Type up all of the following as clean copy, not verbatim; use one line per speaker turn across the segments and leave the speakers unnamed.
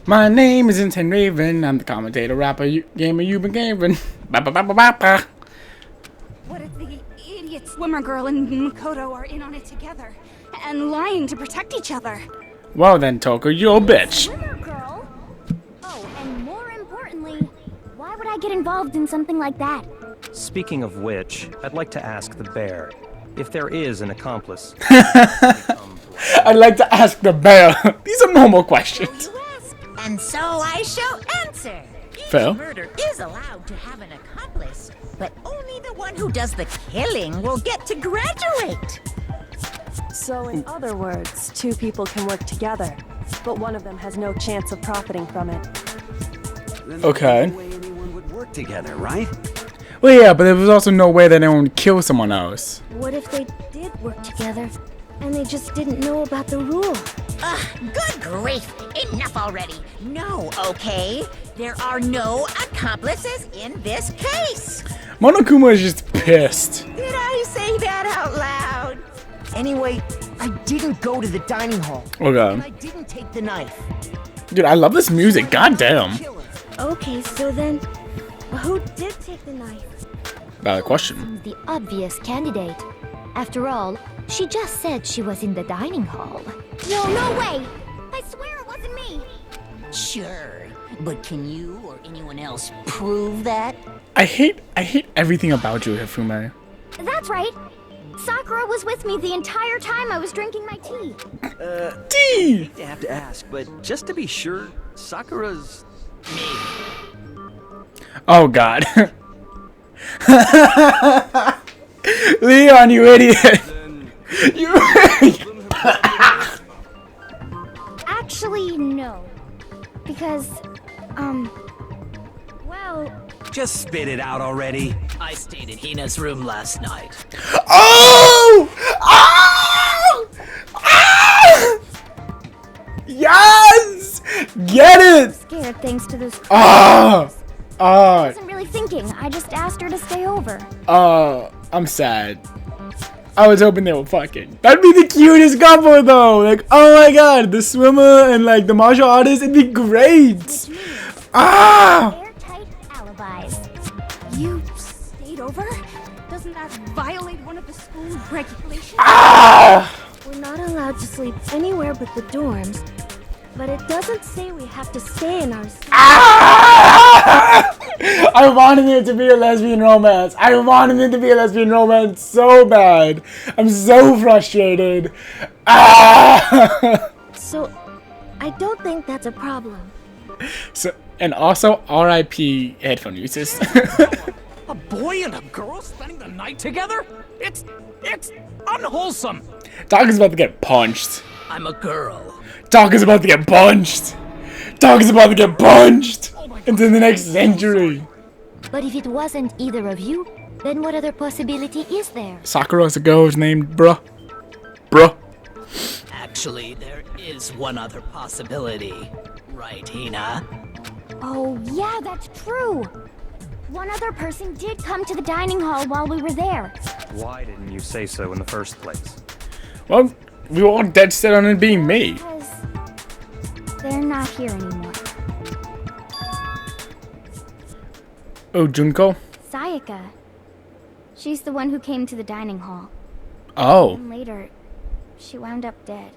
My name is Insane Raven. I'm the commentator, rapper, gamer you've been gaming. Ba ba ba ba ba ba.
What if the idiot swimmer girl and Makoto are in on it together and lying to protect each other?
Well then, Toku, you're a bitch.
Swimmer girl? Oh, and more importantly, why would I get involved in something like that?
Speaking of which, I'd like to ask the bear if there is an accomplice.
I'd like to ask the bear. These are normal questions.
So you ask, and so I shall answer. Each
Fair.
murder is allowed to have an accomplice, but only the one who does the killing will get to graduate.
So in other words, two people can work together, but one of them has no chance of profiting from it.
Okay.
No way anyone would work together, right?
Well, yeah, but there was also no way that anyone would kill someone else.
What if they did work together, and they just didn't know about the rule?
Ugh, good grief. Enough already. No, okay? There are no accomplices in this case.
Monokuma is just pissed.
Did I say that out loud?
Anyway, I didn't go to the dining hall. And
Okay.
I didn't take the knife.
Dude, I love this music. Goddamn.
Okay, so then, who did take the knife?
Valid question.
The obvious candidate. After all, she just said she was in the dining hall. No way! I swear it wasn't me!
Sure, but can you or anyone else prove that?
I hate everything about you, Hifume.
That's right! Sakura was with me the entire time I was drinking my tea.
D!
I have to ask, but just to be sure, Sakura's...
Oh god. Leon, you idiot! You
Actually, no. Because, well...
Just spit it out already.
I stayed in Hina's room last night.
Oh! Oh! Ah! Yes! Get it!
Scared thanks to this...
Ah!
I wasn't really thinking. I just asked her to stay over.
I'm sad. I was hoping they were fucking. That'd be the cutest couple though. Like, oh my god, the swimmer and like the martial artist, it'd be great. Ah!
Airtight alibis.
You stayed over? Doesn't that violate one of the school regulations?
Ah!
We're not allowed to sleep anywhere but the dorms. But it doesn't say we have to stay in our...
Ah! I wanted it to be a lesbian romance. I wanted it to be a lesbian romance so bad. I'm so frustrated. Ah!
So, I don't think that's a problem.
So, and also R.I.P. headphone users.
A boy and a girl spending the night together? It's unwholesome.
Doc is about to get punched.
I'm a girl.
Doc is about to get punched. Doc is about to get punched into the next century.
But if it wasn't either of you, then what other possibility is there?
Sakura's a girl's named bruh. Bruh.
Actually, there is one other possibility. Right, Hina?
Oh, yeah, that's true. One other person did come to the dining hall while we were there.
Why didn't you say so in the first place?
Well, we were all dead set on it being me.
Because they're not here anymore.
Oh, Junko?
Sayaka. She's the one who came to the dining hall.
Oh.
And later, she wound up dead.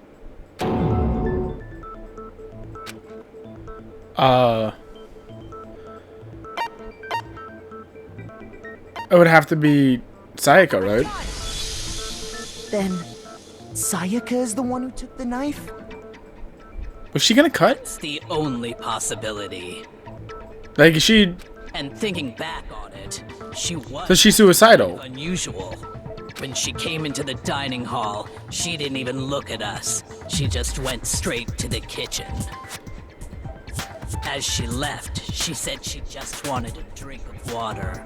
It would have to be Sayaka, right?
Then, Sayaka is the one who took the knife?
Was she gonna cut?
It's the only possibility.
Like, is she...
And thinking back on it, she was
So she's suicidal?
unusual. When she came into the dining hall, she didn't even look at us. She just went straight to the kitchen. As she left, she said she just wanted a drink of water.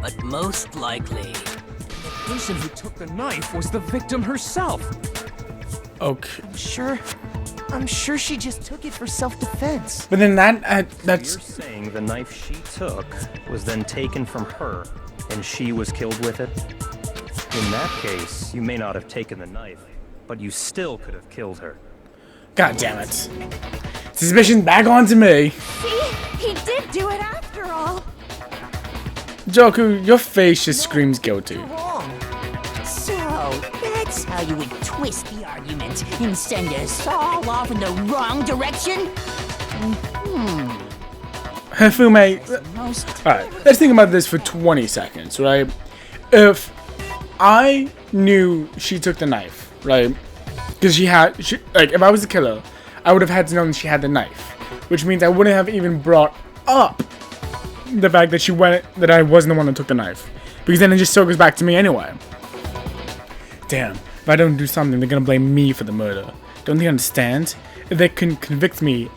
But most likely, the person who took the knife was the victim herself.
Okay.
I'm sure she just took it for self-defense.
But then
You're
that's...
saying the knife she took was then taken from her, and she was killed with it? In that case, you may not have taken the knife, but you still could have killed her.
God damn it. Suspicion back onto me.
See? He did do it after all.
Joku, your face just screams guilty.
Wrong. So, that's how you would twist the argument and send us all off in the wrong direction?
Hifume,
Most
alright, let's think about this for 20 seconds, right? If I knew she took the knife, right? Because like, if I was the killer, I would have had to know that she had the knife. Which means I wouldn't have even brought up the fact that I wasn't the one that took the knife. Because then it just circles back to me anyway. Damn, if I don't do something, they're gonna blame me for the murder. Don't they understand? If they can convict me,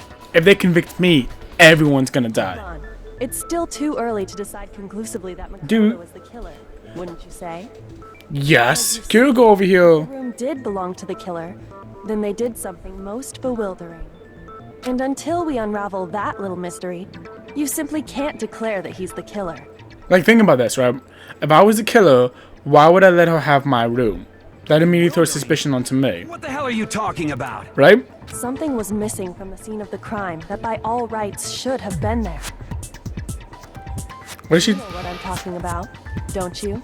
everyone's gonna die.
Hold on. It's still too early to decide conclusively that
Dude.
Makoto was the killer, wouldn't you say?
Yes, Kiriko over here.
The room did belong to the killer, then they did something most bewildering. And until we unravel that little mystery, you simply can't declare that he's the killer.
Like, think about this, right? If I was the killer, why would I let her have my room? That immediately throws suspicion onto me,
What the hell are you talking about?
right?
Something was missing from the scene of the crime that by all rights should have been there.
What is she?
You know what I'm talking about, don't you?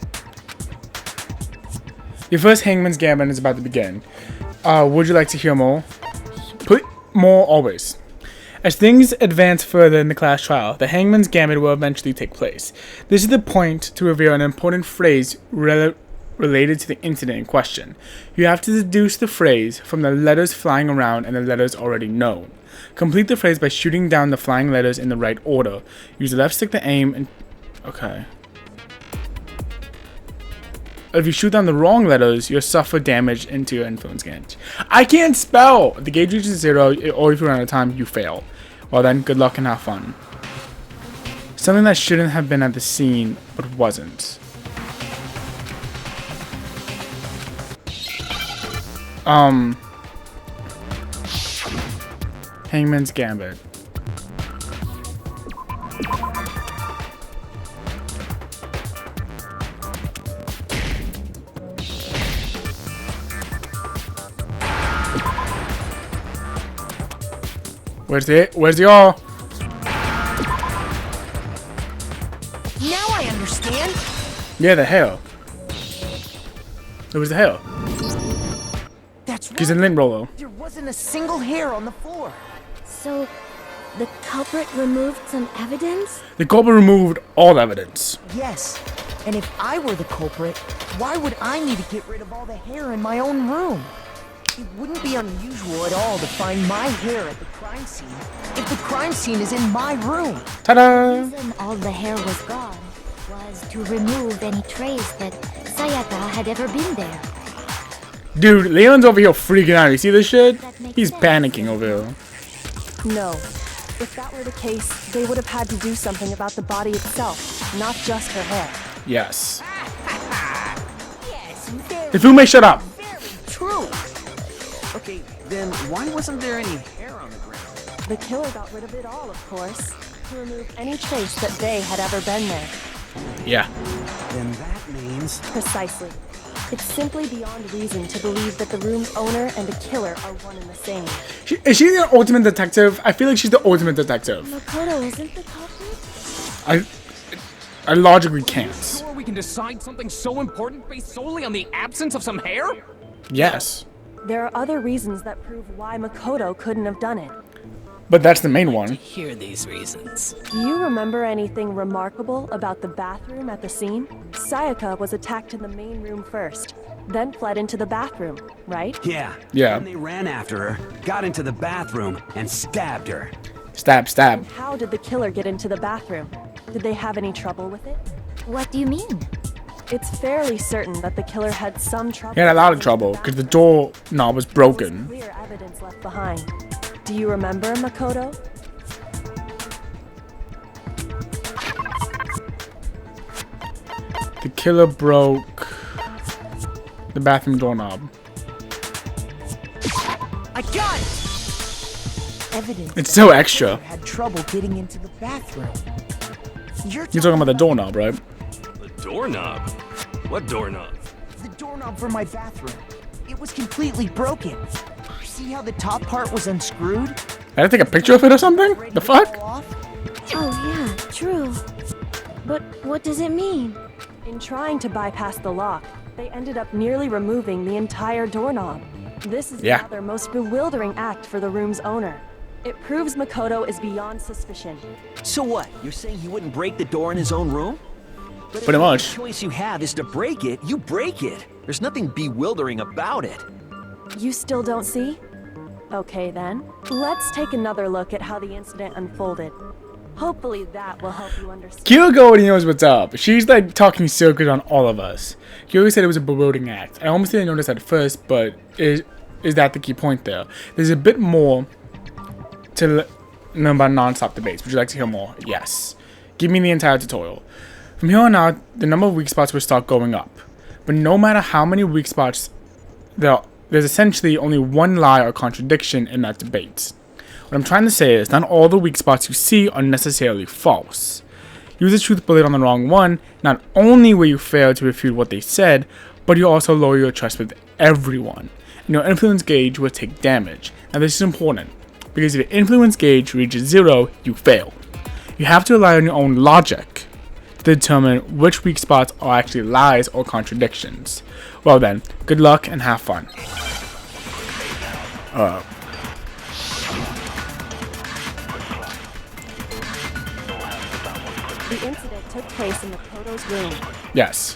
Your first Hangman's Gambit is about to begin. Would you like to hear more? Put more always. As things advance further in the class trial, the Hangman's Gambit will eventually take place. This is the point to reveal an important phrase related to the incident in question. You have to deduce the phrase from the letters flying around and the letters already known. Complete the phrase by shooting down the flying letters in the right order. Use the left stick to aim and... Okay. If you shoot down the wrong letters, you'll suffer damage into your influence gauge. I can't spell! If the gauge reaches 0, or if you run out of time, you fail. Well then, good luck and have fun. Something that shouldn't have been at the scene, but wasn't. Hangman's Gambit. Where's the all?
Now I understand.
Yeah, the hair. It was the hair.
That's
He's in lint roller.
There wasn't a single hair on the floor.
So, the culprit removed some evidence?
The culprit removed all evidence.
Yes. And if I were the culprit, why would I need to get rid of all the hair in my own room? It wouldn't be unusual at all to find my hair at the crime scene if the crime scene is in my room.
Ta-da!
The reason all the hair was gone was to remove any trace that Sayaka had ever been there.
Dude, Leon's over here freaking out. You see this shit? He's panicking over here.
No. If that were the case, they would have had to do something about the body itself, not just her hair.
Yes.
Yes, very,
Hifume, shut up!
very true.
Okay, then why wasn't there any hair on the ground?
The killer got rid of it all, of course, to remove any trace that they had ever been there.
Yeah.
Then that means...
Precisely. It's simply beyond reason to believe that the room's owner and the killer are one and the same.
Is she the ultimate detective? I feel like she's the ultimate detective.
Makoto isn't the culprit?
I logically can't.
Sure we can decide something so important based solely on the absence of some hair?
Yes.
There are other reasons that prove why Makoto couldn't have done it.
But that's the main one.
Hear these reasons.
Do you remember anything remarkable about the bathroom at the scene? Sayaka was attacked in the main room first, then fled into the bathroom, right?
Yeah.
Yeah.
And they ran after her, got into the bathroom, and stabbed her.
Stab, stab.
How did the killer get into the bathroom? Did they have any trouble with it?
What do you mean?
It's fairly certain that the killer had some trouble.
He had a lot of trouble because the door knob was broken.
Clear evidence left behind. Do you remember, Makoto?
The killer broke the bathroom doorknob.
I got it! Evidence.
It's so extra.
Had trouble getting into the bathroom.
You're talking about the doorknob, right?
The doorknob? What doorknob?
The doorknob for my bathroom. It was completely broken. See how the top part was unscrewed?
Did I take a picture of it or something? The fuck?
Oh yeah, true. But what does it mean?
In trying to bypass the lock, they ended up nearly removing the entire doorknob. This is
Yeah.
now their most bewildering act for the room's owner. It proves Makoto is beyond suspicion.
So what? You're saying he wouldn't break the door in his own room? But if
Pretty much.
the choice you have is to break it, you break it. There's nothing bewildering about it.
You still don't see? Okay then, let's take another look at how the incident unfolded. Hopefully that will help you understand.
Kyoko already knows what's up. She's like talking circles on all of us. Kyoko said it was a bewildering act. I almost didn't notice at first, but is that the key point there? There's a bit more to know about non-stop debates. Would you like to hear more? Yes. Give me the entire tutorial. From here on out, the number of weak spots will start going up. But no matter how many weak spots there's essentially only one lie or contradiction in that debate. What I'm trying to say is, not all the weak spots you see are necessarily false. Use the truth bullet on the wrong one, not only will you fail to refute what they said, but you also lower your trust with everyone, and your influence gauge will take damage. Now this is important, because if your influence gauge reaches 0, you fail. You have to rely on your own logic to determine which weak spots are actually lies or contradictions. Well then, good luck and have fun.
The incident took place in Makoto's room.
Yes.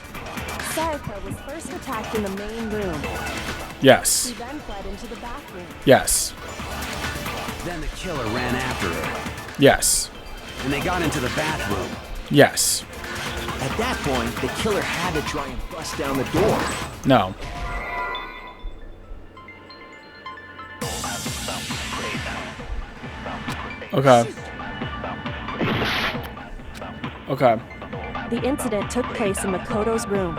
Sayaka was first attacked in the main room.
Yes.
She then fled into the bathroom.
Yes.
Then the killer ran after her,
Yes.
and they got into the bathroom.
Yes.
At that point, the killer had to try and bust down the door.
No. Okay. Okay.
The incident took place in Makoto's room.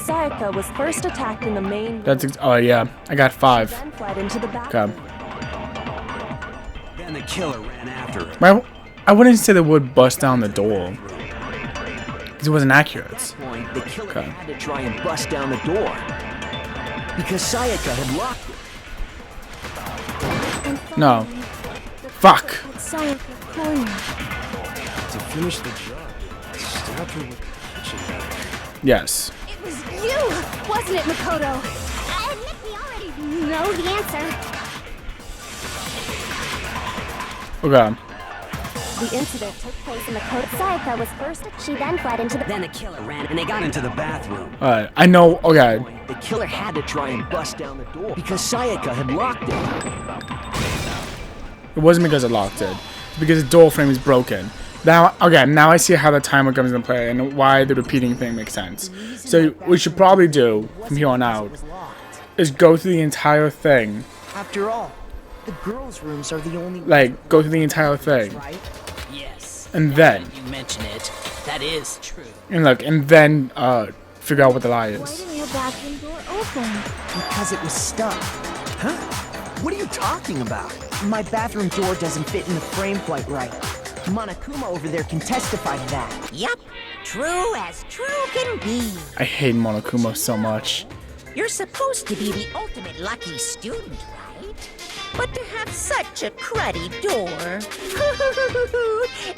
Sayaka was first attacked in the main room.
Oh yeah, I got 5.
Then fled into the bathroom.
Okay.
Then the killer ran after her.
Well, I wouldn't say the word bust down the door, because it wasn't accurate.
At that point, the killer
Okay.
had to try and bust down the door because Sayaka had locked it.
No. Fuck.
Sayaka corner.
To finish the job, stab her with the kitchen knife.
Yes.
It was you, wasn't it, Makoto?
I admit we already know the answer.
Okay.
The incident took place in Makoto.
Sayaka was first. She then fled into the.
Then the killer ran and they got into the bathroom.
Alright. I know. Okay.
The killer had to try and bust down the door because Sayaka had locked it.
It wasn't because it locked it. It's because the door frame is broken. Now, okay. Now I see how the timer comes into play and why the repeating thing makes sense. So what we should probably do from here on out is go through the entire thing.
After all, the girls' rooms are the only
Like, go through the entire thing.
right?
Yes.
And then,
You mention it. That is true.
and look, and then, figure out what the lie
Why
is.
didn't your bathroom door open?
Because it was stuck.
Huh? What are you talking about?
My bathroom door doesn't fit in the frame quite right. Monokuma over there can testify to that.
Yep, true as true can be.
I hate Monokuma so much.
You're supposed to be the ultimate lucky student, right? But to have such a cruddy door.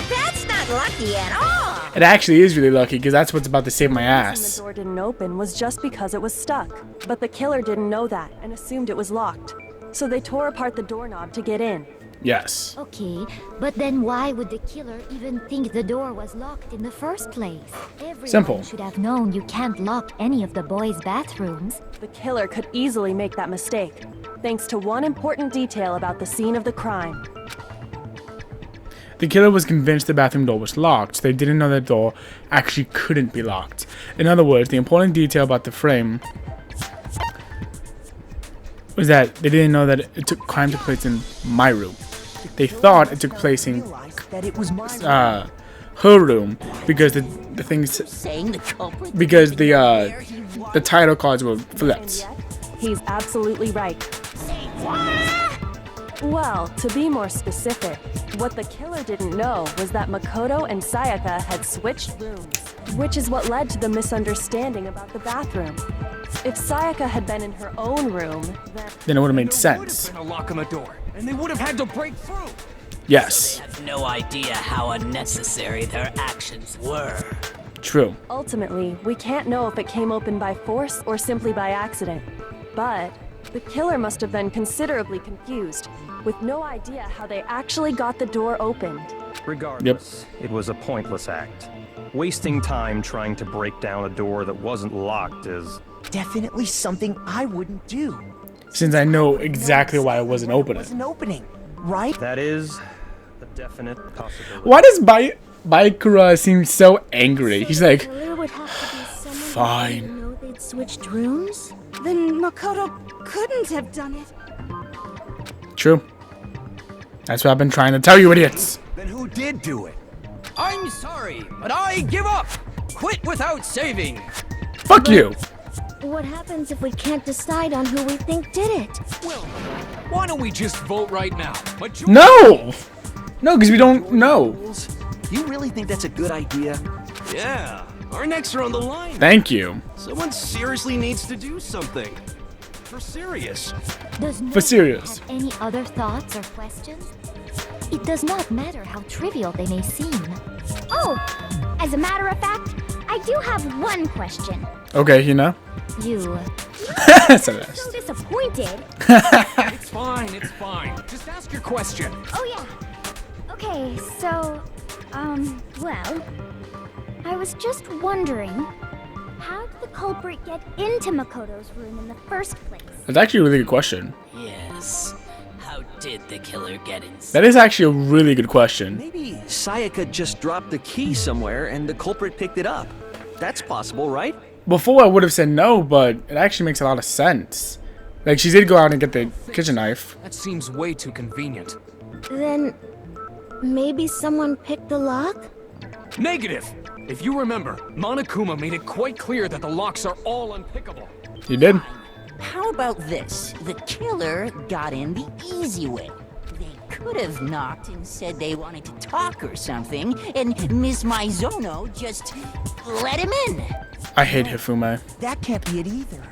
That's not lucky at all.
It actually is really lucky because that's what's about to save my
The
ass.
door didn't open was just because it was stuck. But the killer didn't know that and assumed it was locked. So they tore apart the doorknob to get in.
Yes.
Okay, but then why would the killer even think the door was locked in the first place? Everyone
Simple.
should have known you can't lock any of the boys' bathrooms.
The killer could easily make that mistake, thanks to one important detail about the scene of the crime.
The killer was convinced the bathroom door was locked, so they didn't know the door actually couldn't be locked. In other words, the important detail about the frame was that they didn't know that crime took place in my room. They thought it took place in
Realized that it was my
her room because the things
Saying the culprit.
because the title cards were
And
flipped.
yet, he's absolutely right. Well, to be more specific, what the killer didn't know was that Makoto and Sayaka had switched rooms, which is what led to the misunderstanding about the bathroom. If Sayaka had been in her own room,
Then it would have made sense.
A lock on the door.
and they would have had to break through.
Yes.
They had no idea how unnecessary their actions were.
True.
Ultimately, we can't know if it came open by force or simply by accident. But the killer must have been considerably confused, with no idea how they actually got the door opened.
Regardless, it was a pointless act. Wasting time trying to break down a door that wasn't locked is...
Definitely something I wouldn't do.
Since I know exactly why it wasn't
opening, right?
That is a definite possibility.
Why does Baikura seem so angry? He's like,
Killer would have to be someone
fine.
who didn't know they'd switched rooms?
Then Makoto couldn't have done it.
True. That's what I've been trying to tell you, idiots.
Then who did do it?
I'm sorry, but I give up. Quit without saving.
Fuck you.
What happens if we can't decide on who we think did it?
Well, why don't we just vote right now?
No! No, because we don't know.
You really think that's a good idea?
Yeah, our necks are on the line.
Thank you.
Someone seriously needs to do something. For serious.
Does no
For serious.
one have any other thoughts or questions? It does not matter how trivial they may seem.
Oh, as a matter of fact, I do have one question.
Okay, Hina.
You.
So
So disappointed.
It's fine, it's fine. Just ask your question.
Oh yeah. Okay, so, well, I was just wondering, how did the culprit get into Makoto's room in the first place?
That's actually a really good question.
Yes. How did the killer get inside?
That is actually a really good question.
Maybe Sayaka just dropped the key somewhere and the culprit picked it up. That's possible, right?
Before I would have said no, but it actually makes a lot of sense. Like, she did go out and get the kitchen knife.
That seems way too convenient.
Then, maybe someone picked the lock?
Negative! If you remember, Monokuma made it quite clear that the locks are all unpickable.
You did?
How about this? The killer got in the easy way. They could have knocked and said they wanted to talk or something, and Miss Maizono just let him in.
I hate Hifume.
That can't be it either.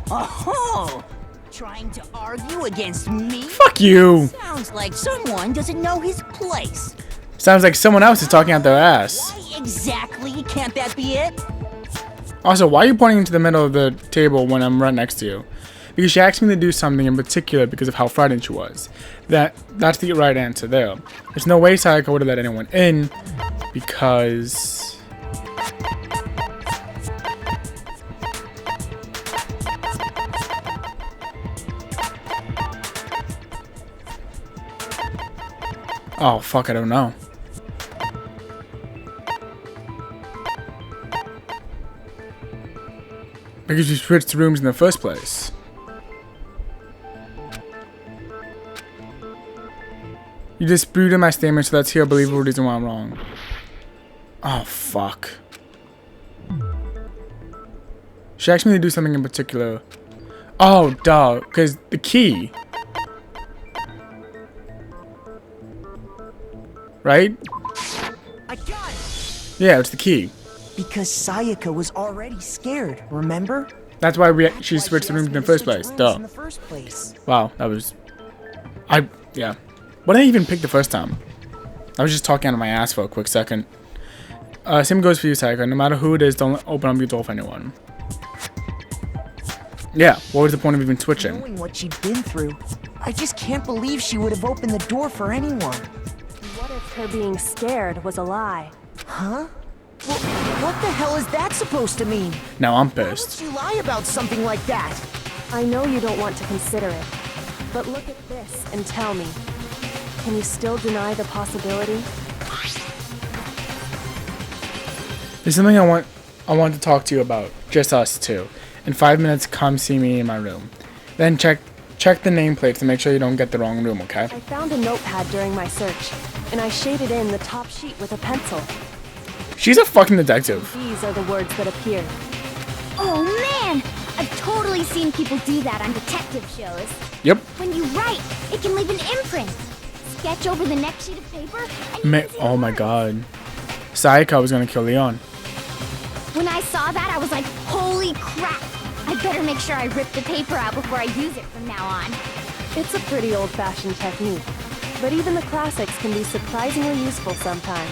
Oh, trying to argue against me?
Fuck you!
Sounds like someone doesn't know his place.
Sounds like someone else is talking out their ass.
Why exactly can't that be it?
Also, why are you pointing into the middle of the table when I'm right next to you? Because she asked me to do something in particular because of how frightened she was. That's the right answer there. There's no way Sayaka would have let anyone in because... Oh, fuck, I don't know. Because you switched rooms in the first place. You disputed my statement, so that's here a believable reason why I'm wrong. Oh, fuck. She asked me to do something in particular. Oh, duh, because the key. Right?
I got it!
Yeah, it's the key.
Because Sayaka was already scared, remember?
That's why she switched the rooms in the first place. Duh.
In the first place.
Wow, that was... Yeah. What did I even pick the first time? I was just talking out of my ass for a quick second. Same goes for you, Sayaka. No matter who it is, don't open up your door for anyone. Yeah, what was the point of even switching?
Knowing what she'd been through, I just can't believe she would have opened the door for anyone.
What if her being scared was a lie?
Huh? Well, what the hell is that supposed to mean?
Now I'm
Why would
pissed.
she lie about something like that?
I know you don't want to consider it, but look at this and tell me. Can you still deny the possibility?
There's something I want to talk to you about. Just us two. In 5 minutes, come see me in my room. Then check the nameplates to make sure you don't get the wrong room, okay?
I found a notepad during my search, and I shaded in the top sheet with a pencil.
She's a fucking detective.
These are the words that appear.
Oh man! I've totally seen people do that on detective shows.
Yep.
When you write, it can leave an imprint. Sketch over the next sheet of paper, and
Oh my god. Sayaka was gonna kill Leon.
when I saw that, I was like, holy crap! I better make sure I rip the paper out before I use it from now on.
It's a pretty old-fashioned technique, but even the classics can be surprisingly useful sometimes.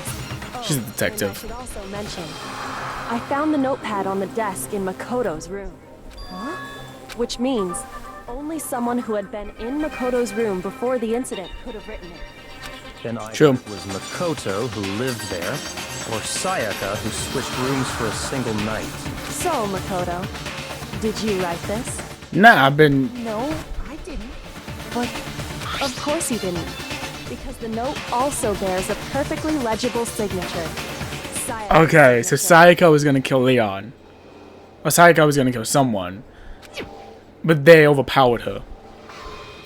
She's a
And I
detective.
should also mention, I found the notepad on the desk in Makoto's room. Huh? Which means only someone who had been in Makoto's room before the incident could have written it.
Then either
True.
it was Makoto who lived there, or Sayaka who switched rooms for a single night.
So, Makoto, did you write this?
Nah, I've been.
No, I didn't. But of course you didn't. Because the note also bears a perfectly legible signature. Sayaka's
Okay, so
signature.
Sayaka was gonna kill Leon. Or Sayaka was gonna kill someone. But they overpowered her.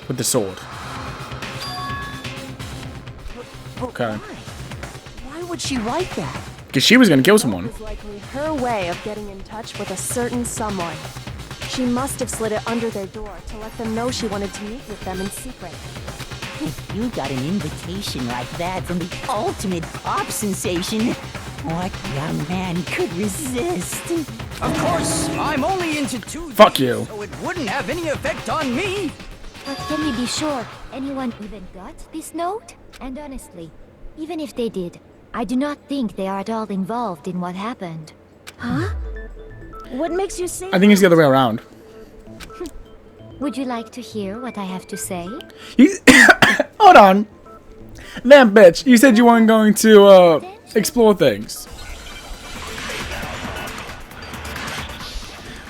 With the sword. Okay.
Why would she write that?
Because she was gonna kill
It
someone.
was likely her way of getting in touch with a certain someone. She must have slid it under their door to let them know she wanted to meet with them in secret.
If you got an invitation like that from the ultimate pop sensation, what young man could resist?
Of course, I'm only into 2D,
Fuck you.
so it wouldn't have any effect on me.
But can we be sure anyone even got this note? And honestly, even if they did, I do not think they are at all involved in what happened.
Huh? What makes you say
I think it's the other way around.
Would you like to hear what I have to say?
You hold on. Damn bitch, you said you weren't going to explore things.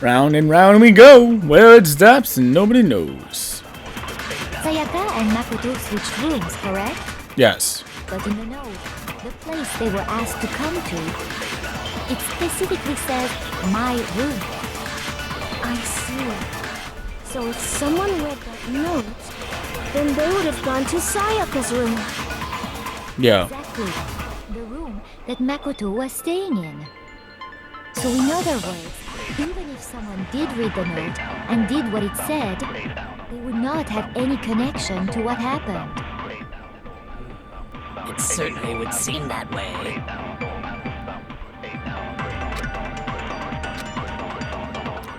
Round and round we go, where it stops and nobody knows.
Sayaka and Makoto switched rooms, correct?
Yes.
But in the note, the place they were asked to come to, it specifically says, my room.
I see. So if someone read that note, then they would have gone to Sayaka's room.
Yeah.
Exactly. The room that Makoto was staying in. So in other words, even if someone did read the note and did what it said, they would not have any connection to what happened.
It certainly would seem that way.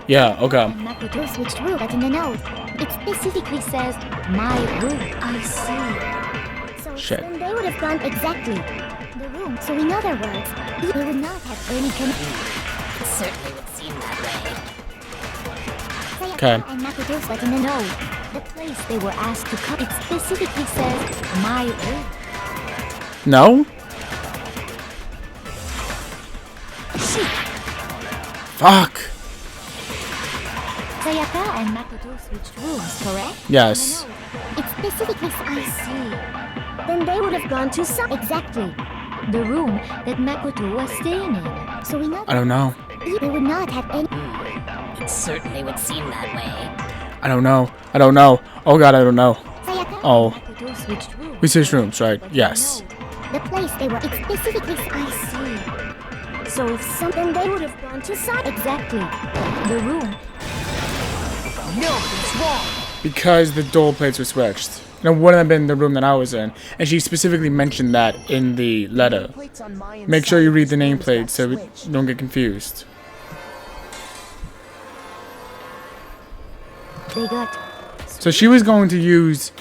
Yeah, okay.
And Makoto switched room, but in the note, it specifically says, my room. I see. So
Shit.
then they would have gone exactly the room. So in other words, they would not have any connection.
It certainly would seem that way.
Okay.
And Makoto, but in the note,
The place they were asked to come, it specifically says, my room.
No? Fuck.
Sayaka and Makoto switched rooms, correct?
Yes.
it specifically says, I see. Then they would have gone to
Exactly. The room that Makoto was staying in.
So we know
I don't know.
they would not have any.
It certainly would seem that way.
I don't know. I don't know. Oh god, I don't know.
Sayaka.
Oh.
Makoto switched rooms.
We switched rooms, right? Yes.
The place they were. It specifically says, I see. So if something they would have gone to
Exactly. The room.
No, it's wrong.
Because the door plates were switched. It wouldn't have been the room that I was in. And she specifically mentioned that in the letter.
Plates on my and
Make sure you read the
Sayaka's rooms
nameplate
got
so you
switched.
don't get confused.
They got.
So she was going to use...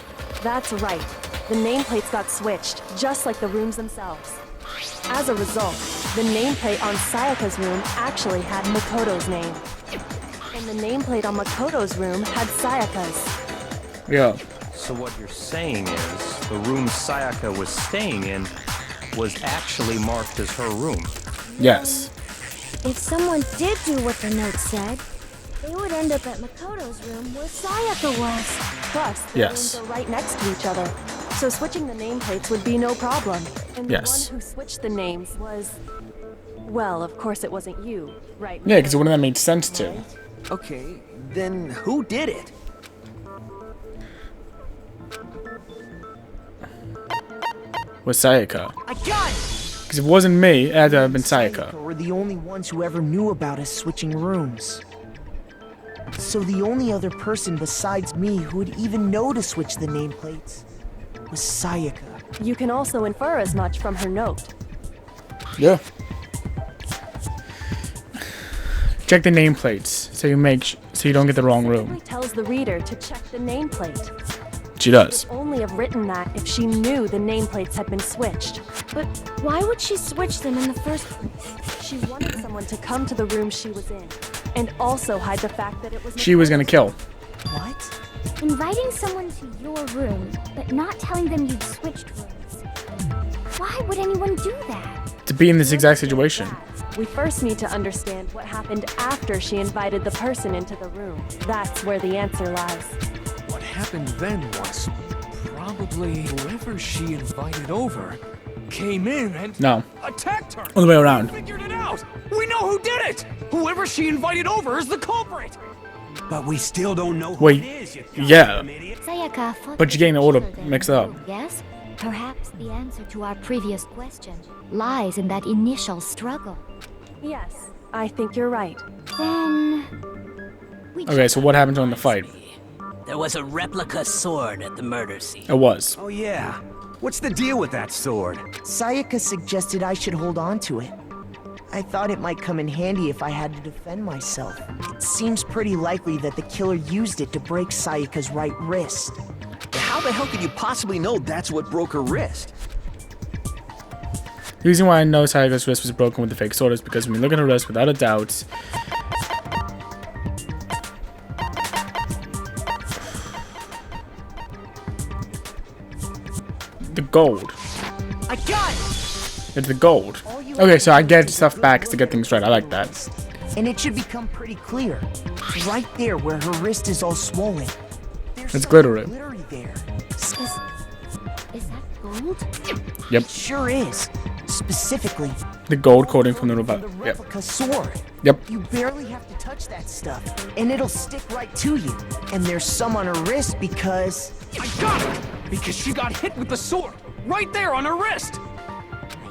That's right. The nameplates got switched, just like the rooms themselves. As a result, the nameplate on Sayaka's room actually had Makoto's name. And the nameplate on Makoto's room had Sayaka's.
Yeah.
So what you're saying is, the room Sayaka was staying in was actually marked as her room.
Yes.
If someone did do what the note said, they would end up at Makoto's room where Sayaka was.
Plus, the
Yes.
rooms are right next to each other, so switching the nameplates would be no problem. And the
Yes.
one who switched the names was... Well, of course it wasn't you, right?
Yeah, because it wouldn't have made sense to.
Okay, then who did it?
Was Sayaka.
I got it!
Because if it wasn't me, it had to have been Sayaka.
Were the only ones who ever knew about us switching rooms. So the only other person besides me who would even know to switch the nameplates was Sayaka.
You can also infer as much from her note.
Yeah. Check the nameplates so you so you don't get the wrong room.
It tells the reader to check the nameplate.
She does.
She would only have written that if she knew the nameplates had been switched. But why would she switch them in the first place? She wanted someone to come to the room she was in, and also hide the fact that it was.
She was gonna kill.
What? Inviting someone to your room, but not telling them you'd switched rooms. Why would anyone do that?
To be in this exact situation.
We first need to understand what happened after she invited the person into the room. That's where the answer lies.
What happened then was probably whoever she invited over came in and attacked her.
All the way around.
We figured it out. We know who did it. Whoever she invited over is the culprit.
But we still don't know who
Wait,
it is.
yeah.
Sayaka thought
But you're getting the order mixed up.
Yes? Perhaps the answer to our previous question lies in that initial struggle.
Yes, I think you're right.
Then...
Okay, so what happened during the fight?
There was a replica sword at the murder scene.
It was.
Oh yeah. What's the deal with that sword?
Sayaka suggested I should hold on to it. I thought it might come in handy if I had to defend myself. It seems pretty likely that the killer used it to break Sayaka's right wrist.
How the hell could you possibly know that's what broke her wrist?
The reason why I know Sayaka's wrist was broken with the fake sword is because when you look at her wrist, without a doubt, the gold.
I got it!
It's the gold. Okay, so I get stuff back to get things right. I like that.
And it should become pretty clear. Right there where her wrist is all swollen.
It's glittery.
Glittery there.
Is that gold?
Yep.
It sure is. Specifically,
The gold coating from the
the
replica. Yep.
replica sword.
Yep.
You barely have to touch that stuff, and it'll stick right to you. And there's some on her wrist because...
I got it! Because she got hit with the sword. Right there on her wrist.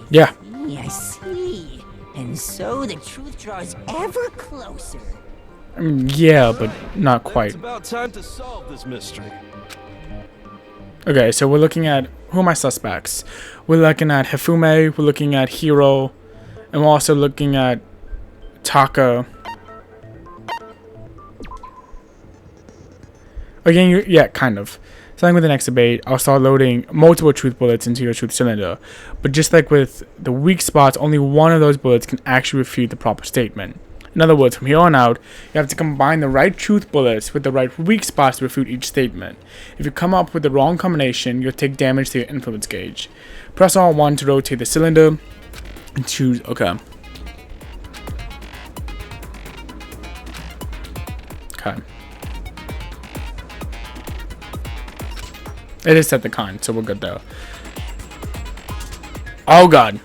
Yeah.
I see. And so the truth draws ever closer.
I mean, yeah, but not quite.
It's about time to solve this mystery.
Okay, so we're looking at who are my suspects. We're looking at Hifume, we're looking at Hiro, and we're also looking at Taka. Again, yeah, kind of. Starting with the next debate, I'll start loading multiple truth bullets into your truth cylinder. But just like with the weak spots, only one of those bullets can actually refute the proper statement. In other words, from here on out, you have to combine the right truth bullets with the right weak spots to refute each statement. If you come up with the wrong combination, you'll take damage to your influence gauge. Press R1 to rotate the cylinder and choose... Okay. Okay. It is set the con, so we're good though. Oh god.